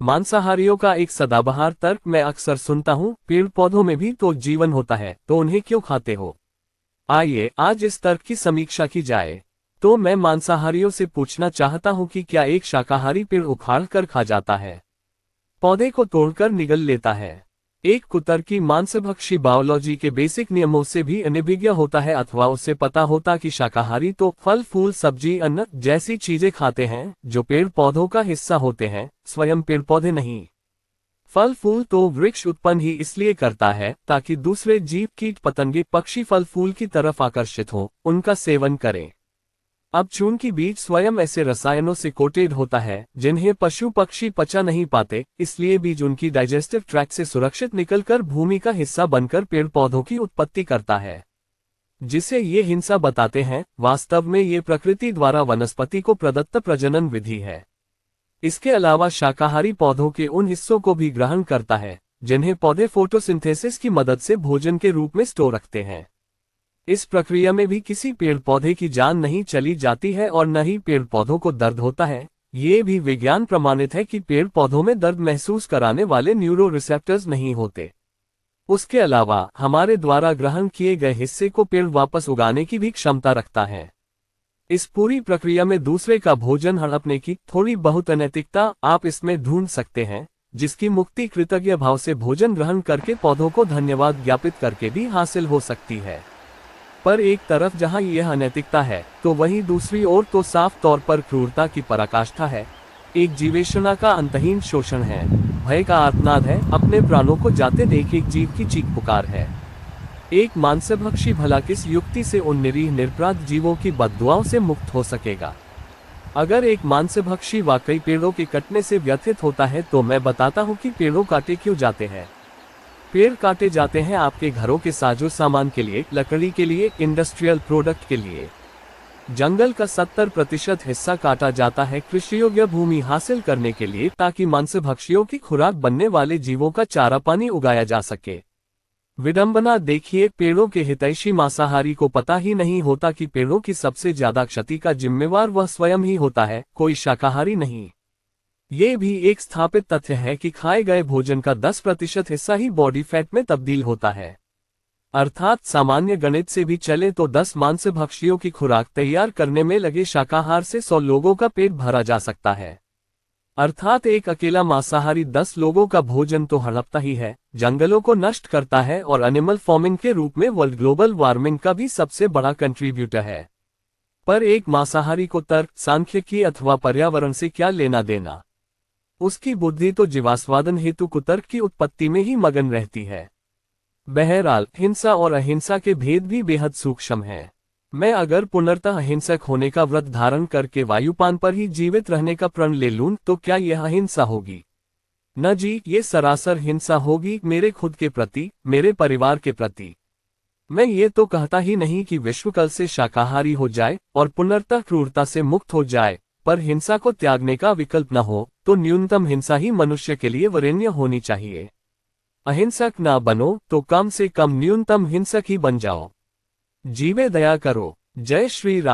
मांसाहारियों का एक सदाबहार तर्क मैं अक्सर सुनता हूँ, पेड़ पौधों में भी तो जीवन होता है, तो उन्हें क्यों खाते हो। आइए आज इस तर्क की समीक्षा की जाए। तो मैं मांसाहारियों से पूछना चाहता हूँ कि क्या एक शाकाहारी पेड़ उखाड़ कर खा जाता है, पौधे को तोड़कर निगल लेता है। एक कुतर्की मांसभक्षी बायोलॉजी के बेसिक नियमों से भी अनभिज्ञ होता है, अथवा उसे पता होता कि शाकाहारी तो फल फूल सब्जी अन्न जैसी चीजें खाते हैं जो पेड़ पौधों का हिस्सा होते हैं, स्वयं पेड़ पौधे नहीं। फल फूल तो वृक्ष उत्पन्न ही इसलिए करता है ताकि दूसरे जीव कीट पतंगे पक्षी फल फूल की तरफ आकर्षित हों, उनका सेवन करें। अब चूंकि बीज स्वयं ऐसे रसायनों से कोटेड होता है जिन्हें पशु पक्षी पचा नहीं पाते, इसलिए बीज उनकी डाइजेस्टिव ट्रैक्ट से सुरक्षित निकलकर भूमि का हिस्सा बनकर पेड़ पौधों की उत्पत्ति करता है, जिसे ये हिंसा बताते हैं। वास्तव में ये प्रकृति द्वारा वनस्पति को प्रदत्त प्रजनन विधि है। इसके अलावा शाकाहारी पौधों के उन हिस्सों को भी ग्रहण करता है जिन्हें पौधे फोटोसिंथेसिस की मदद से भोजन के रूप में स्टोर रखते हैं। इस प्रक्रिया में भी किसी पेड़ पौधे की जान नहीं चली जाती है और न ही पेड़ पौधों को दर्द होता है। ये भी विज्ञान प्रमाणित है कि पेड़ पौधों में दर्द महसूस कराने वाले न्यूरो रिसेप्टर्स नहीं होते। उसके अलावा हमारे द्वारा ग्रहण किए गए हिस्से को पेड़ वापस उगाने की भी क्षमता रखता है। इस पूरी प्रक्रिया में दूसरे का भोजन हड़पने की थोड़ी बहुत अनैतिकता आप इसमें ढूंढ सकते हैं, जिसकी मुक्ति कृतज्ञ भाव से भोजन ग्रहण करके पौधों को धन्यवाद ज्ञापित करके भी हासिल हो सकती है। पर एक तरफ जहां यह अनैतिकता है तो वहीं दूसरी ओर तो साफ तौर पर क्रूरता की पराकाष्ठा है। एक जीवेशना का अंतहीन शोषण है, भय का आर्तनाद है, अपने प्राणों को जाते देख एक जीव की चीख पुकार है। एक मांसभक्षी भला किस युक्ति से उन निरीह निरपराध जीवों की बद्दुआओं से मुक्त हो सकेगा। अगर एक मांसभक्षी वाकई पेड़ों के कटने से व्यथित होता है तो मैं बताता हूँ कि पेड़ों काटे क्यों जाते हैं। पेड़ काटे जाते हैं आपके घरों के साजो सामान के लिए, लकड़ी के लिए, इंडस्ट्रियल प्रोडक्ट के लिए। जंगल का 70% हिस्सा काटा जाता है कृषि योग्य भूमि हासिल करने के लिए, ताकि मांसभक्षियों की खुराक बनने वाले जीवों का चारा पानी उगाया जा सके। विडंबना देखिए, पेड़ों के हितैषी मांसाहारी को पता ही नहीं होता कि पेड़ों की सबसे ज्यादा क्षति का जिम्मेवार वह स्वयं ही होता है, कोई शाकाहारी नहीं। ये भी एक स्थापित तथ्य है कि खाए गए भोजन का 10% हिस्सा ही बॉडी फैट में तब्दील होता है। अर्थात सामान्य गणित से भी चले तो 10 मांसभक्षियों की खुराक तैयार करने में लगे शाकाहार से 100 लोगों का पेट भरा जा सकता है। अर्थात एक अकेला मांसाहारी 10 लोगों का भोजन तो हड़पता ही है, जंगलों को नष्ट करता है और एनिमल फार्मिंग के रूप में वर्ल्ड ग्लोबल वार्मिंग का भी सबसे बड़ा कंट्रीब्यूटर है। पर एक मांसाहारी को तर्क, सांख्यिकी अथवा पर्यावरण से क्या लेना देना। उसकी बुद्धि तो जीवास्वादन हेतु कुतर्क की उत्पत्ति में ही मगन रहती है। बहरहाल हिंसा और अहिंसा के भेद भी बेहद सूक्ष्म हैं। मैं अगर पुनर्तः अहिंसक होने का व्रत धारण करके वायुपान पर ही जीवित रहने का प्रण ले लूं तो क्या यह अहिंसा होगी? न जी, ये सरासर हिंसा होगी, मेरे खुद के प्रति, मेरे परिवार के प्रति। मैं ये तो कहता ही नहीं कि विश्व कल से शाकाहारी हो जाए और पुनर्तः क्रूरता से मुक्त हो जाए, पर हिंसा को त्यागने का विकल्प न हो तो न्यूनतम हिंसा ही मनुष्य के लिए वरेण्य होनी चाहिए। अहिंसक ना बनो तो कम से कम न्यूनतम हिंसक ही बन जाओ। जीवे दया करो। जय श्री राम।